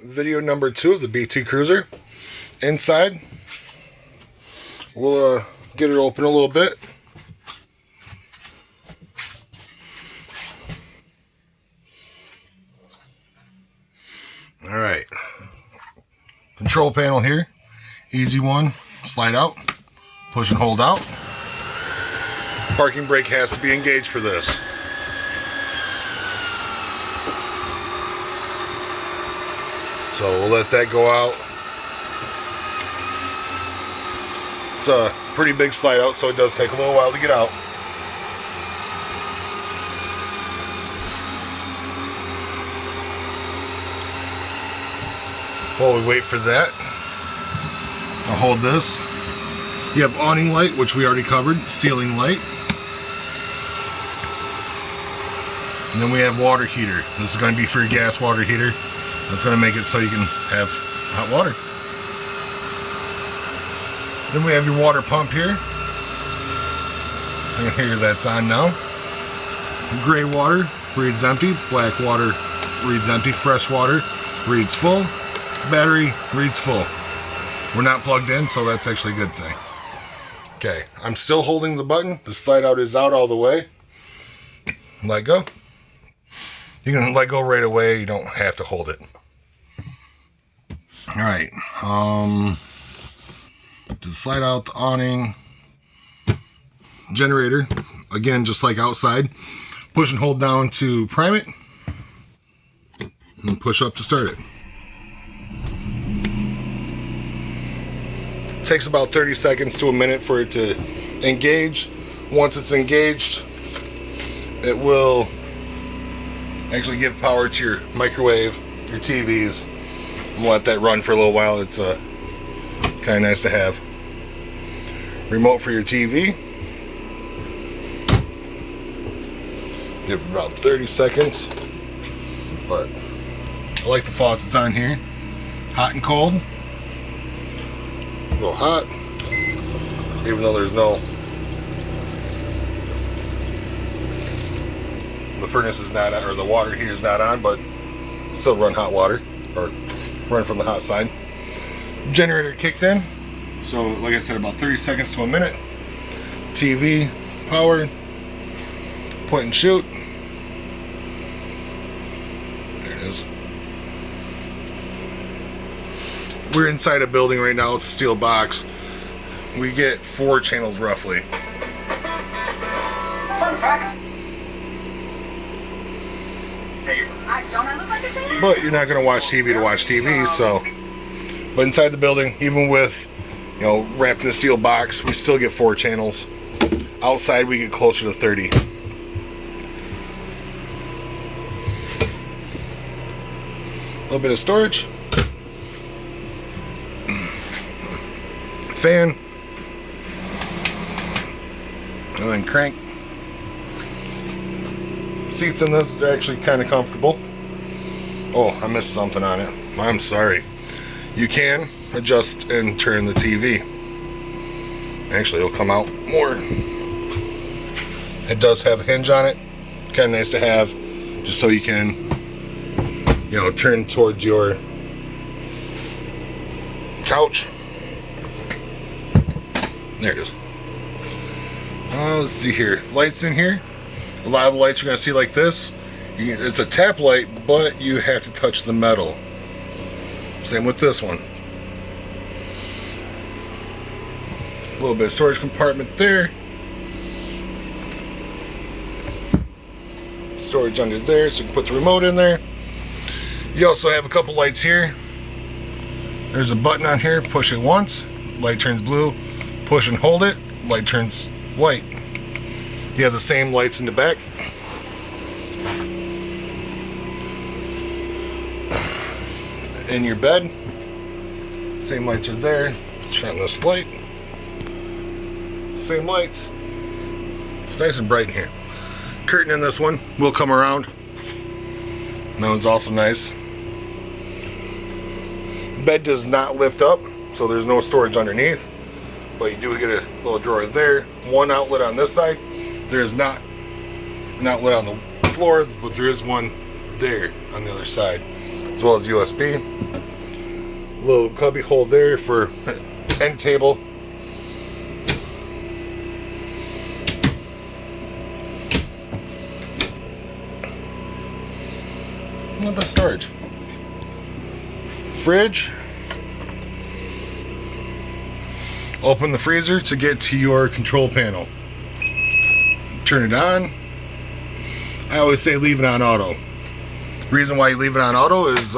video number 2 of the BT Cruiser. Inside, we'll get it open a little bit. Alright, control panel here, easy one, slide out, push and hold out. Parking brake has to be engaged for this. So we'll let that go out. It's a pretty big slide out, so it does take a little while to get out. While we wait for that, I'll hold this. You have awning light, which we already covered, ceiling light. And then we have water heater. This is going to be for your gas water heater. That's going to make it so you can have hot water. Then we have your water pump here. And here that's on now. Gray water reads empty. Black water reads empty. Fresh water reads full. Battery reads full. We're not plugged in, so that's actually a good thing. Okay, I'm still holding the button. The slide out is out all the way. Let go. You can let go right away. You don't have to hold it. All right. To slide out the awning. Generator. Again, just like outside. Push and hold down to prime it. And push up to start it. Takes about 30 seconds to a minute for it to engage. Once it's engaged, it will actually give power to your microwave, your TVs, and let that run for a little while. It's kind of nice to have. Remote for your TV. Give it about 30 seconds, but I like the faucets on here. Hot and cold. A little hot, even though there's no, the furnace is not on, or the water heater is not on, but still run hot water, or run from the hot side. Generator kicked in, so like I said, about 30 seconds to a minute. TV, power, point and shoot. There it is. We're inside a building right now. It's a steel box. We get 4 channels roughly. Fun fact. Don't I look like a sailor? But you're not going to watch TV to watch TV, so. But inside the building, even with, you know, wrapped in a steel box, we still get 4 channels. Outside, we get closer to 30. A little bit of storage. Fan, and then crank. Seats in this are actually kind of comfortable. Oh, I missed something on it. I'm sorry. You can adjust and turn the TV. Actually, it'll come out more. It does have a hinge on it. Kind of nice to have, just so you can, you know, turn towards your couch. There it is. Let's see here. Lights in here. A lot of the lights you're going to see like this. It's a tap light, but you have to touch the metal. Same with this one. A little bit of storage compartment there. Storage under there, so you can put the remote in there. You also have a couple lights here. There's a button on here. Push it once. Light turns blue. Push and hold it, light turns white. You have the same lights in the back. In your bed, same lights are there. Let's shine this light. Same lights. It's nice and bright in here. Curtain in this one will come around. That one's also nice. Bed does not lift up, so there's no storage underneath. But you do get a little drawer there. One outlet on this side. There is not an outlet on the floor, but there is one there on the other side. as well as USB. Little cubby hole there for end table. A little bit of storage. Fridge. Open the freezer to get to your control panel. Turn it on. I always say leave it on auto. Reason why you leave it on auto is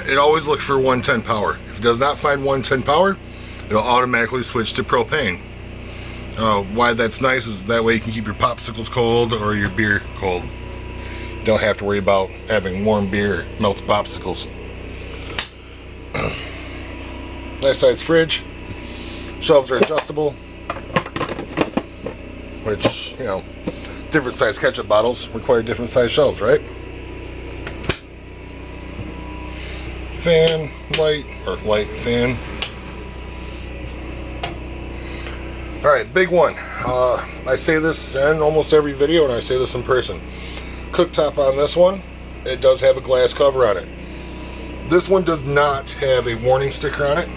it always looks for 110 power. If it does not find 110 power, it'll automatically switch to propane. Why that's nice is that way you can keep your popsicles cold or your beer cold. You don't have to worry about having warm beer melt popsicles. Nice size fridge. Shelves are adjustable, which, you know, different size ketchup bottles require different size shelves, right? Fan, light, fan. Alright, big one. I say this in almost every video, and I say this in person. Cooktop on this one, it does have a glass cover on it. This one does not have a warning sticker on it.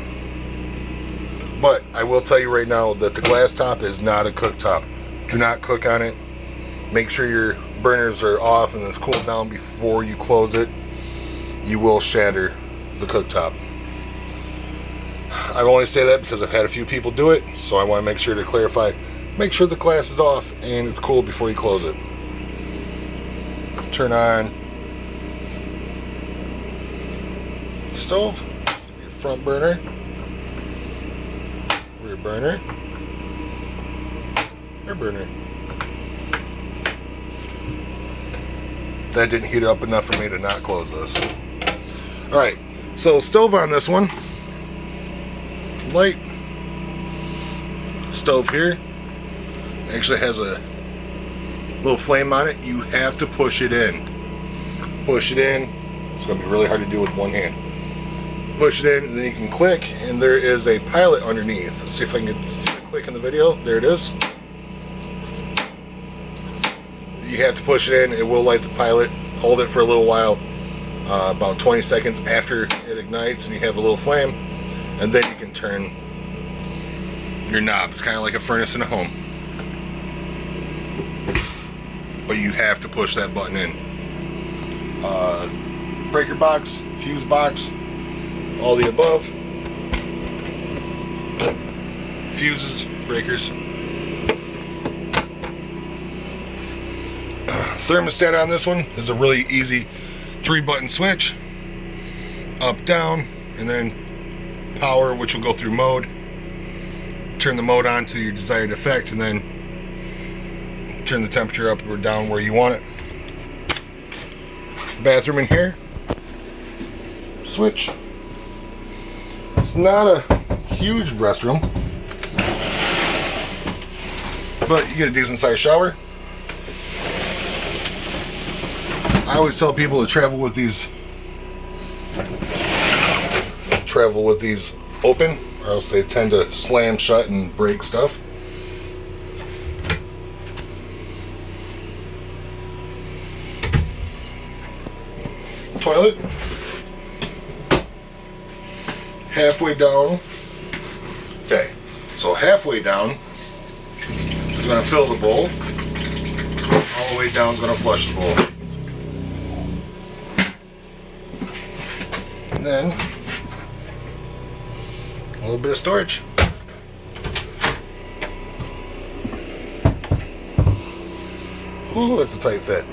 But I will tell you right now that the glass top is not a cooktop. Do not cook on it. Make sure your burners are off and it's cooled down before you close it. You will shatter the cooktop. I only say that because I've had a few people do it, so I want to make sure to clarify. Make sure the glass is off and it's cool before you close it. Turn on stove, your front burner, rear burner, rear burner. That didn't heat up enough for me to not close this. Alright, so stove on this one. Light. Stove here. Actually has a little flame on it. You have to push it in. Push it in. It's going to be really hard to do with one hand. Push it in, and then you can click, and there is a pilot underneath. Let's see if I can get see the click in the video. There it is. You have to push it in. It will light the pilot. Hold it for a little while, about 20 seconds after it ignites, and you have a little flame, and then you can turn your knob. It's kind of like a furnace in a home, but you have to push that button in. Breaker box, fuse box, all the above. Fuses, breakers. Thermostat on this one is a really easy 3-button switch. Up, down, and then power, which will go through mode. Turn the mode on to your desired effect, and then turn the temperature up or down where you want it. Bathroom in here. Switch. It's not a huge restroom, but you get a decent sized shower. I always tell people to travel with these open, or else they tend to slam shut and break stuff. Toilet. Halfway down. Okay, so halfway down is going to fill the bowl. All the way down is going to flush the bowl. And then a little bit of storage. Ooh, that's a tight fit.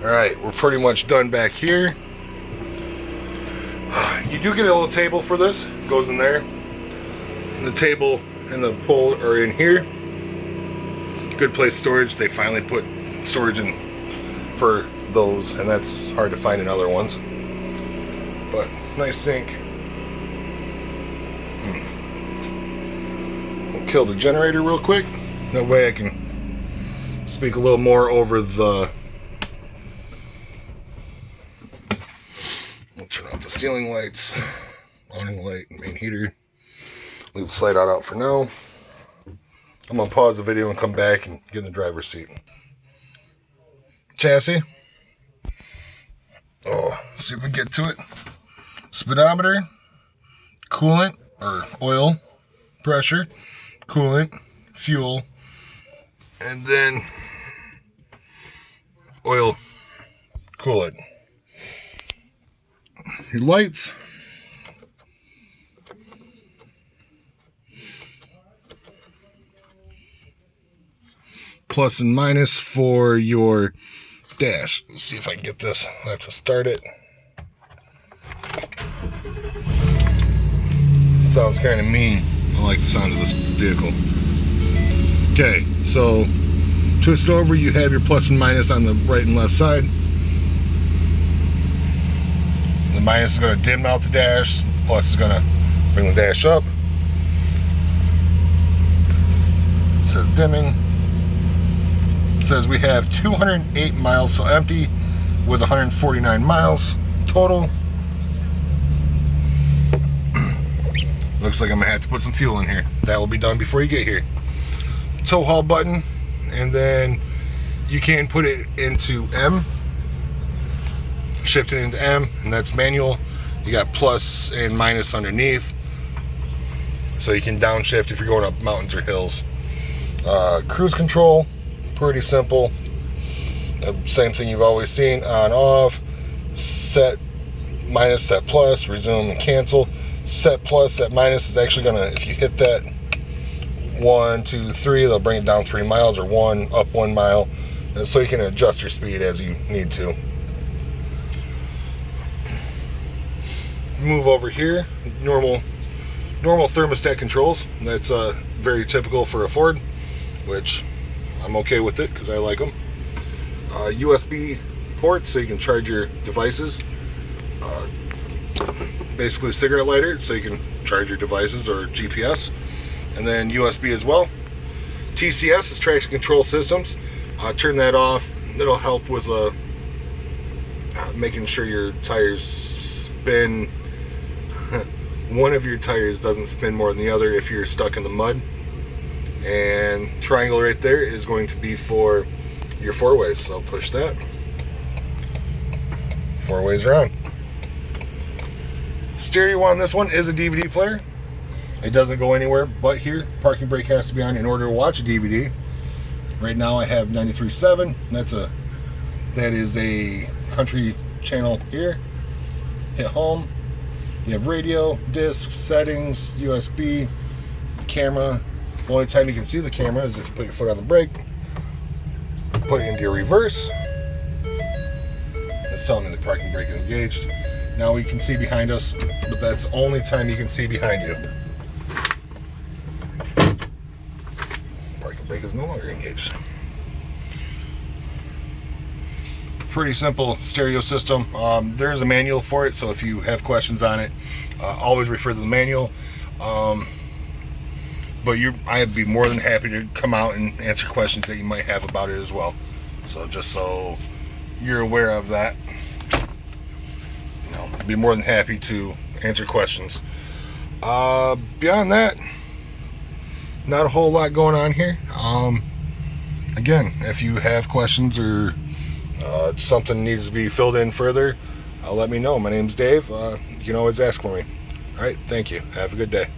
Alright, we're pretty much done back here. You do get a little table for this. It goes in there. And the table and the pole are in here. Good place storage. They finally put storage in for those, and that's hard to find in other ones. But nice sink. We'll kill the generator real quick. That way I can speak a little more over the... We'll turn off the ceiling lights, awning light, main heater. Leave the slide out for now. I'm going to pause the video and come back and get in the driver's seat. Chassis. Oh, see if we get to it. Speedometer, coolant or oil pressure, coolant, fuel, and then oil, coolant. Your lights. Plus and minus for your dash. Let's see if I can get this. I have to start it. Sounds kind of mean. I like the sound of this vehicle. Okay, so twist over, you have your plus and minus on the right and left side. The minus is going to dim out the dash, the plus is going to bring the dash up. It says dimming. It says we have 208 miles, so empty, with 149 miles total. Looks like I'm gonna have to put some fuel in here. That will be done before you get here. Tow haul button, and then you can put it into M, shift it into M, and that's manual. You got plus and minus underneath, so you can downshift if you're going up mountains or hills. Cruise control, pretty simple. Same thing you've always seen, on, off, set, minus, set, plus, resume and cancel. Set plus, that minus is actually gonna, if you hit that 1, 2, 3, they'll bring it down 3 miles, or 1 up 1 mile, and so you can adjust your speed as you need to. Move over here, normal thermostat controls. That's very typical for a Ford, which I'm okay with it because I like them. USB ports so you can charge your devices. Basically cigarette lighter so you can charge your devices, or GPS, and then USB as well. TCS is traction control systems. Turn that off. It'll help with making sure your tires spin. One of your tires doesn't spin more than the other if you're stuck in the mud. And triangle right there is going to be for your 4-ways, so push that. 4-ways are on. Stereo on this one is a DVD player. It doesn't go anywhere but here. Parking brake has to be on in order to watch a DVD. Right now I have 93.7. That is a country channel here. Hit home. You have radio, discs, settings, USB, camera. The only time you can see the camera is if you put your foot on the brake. Put it into your reverse. It's telling me the parking brake is engaged. Now we can see behind us, but that's the only time you can see behind you. Parking brake is no longer engaged. Pretty simple stereo system. There's a manual for it, so if you have questions on it, always refer to the manual. But I'd be more than happy to come out and answer questions that you might have about it as well. So just so you're aware of that. I'd be more than happy to answer questions. Beyond that, not a whole lot going on here. Again, if you have questions or something needs to be filled in further, let me know. My name's Dave. You can always ask for me. All right, thank you. Have a good day.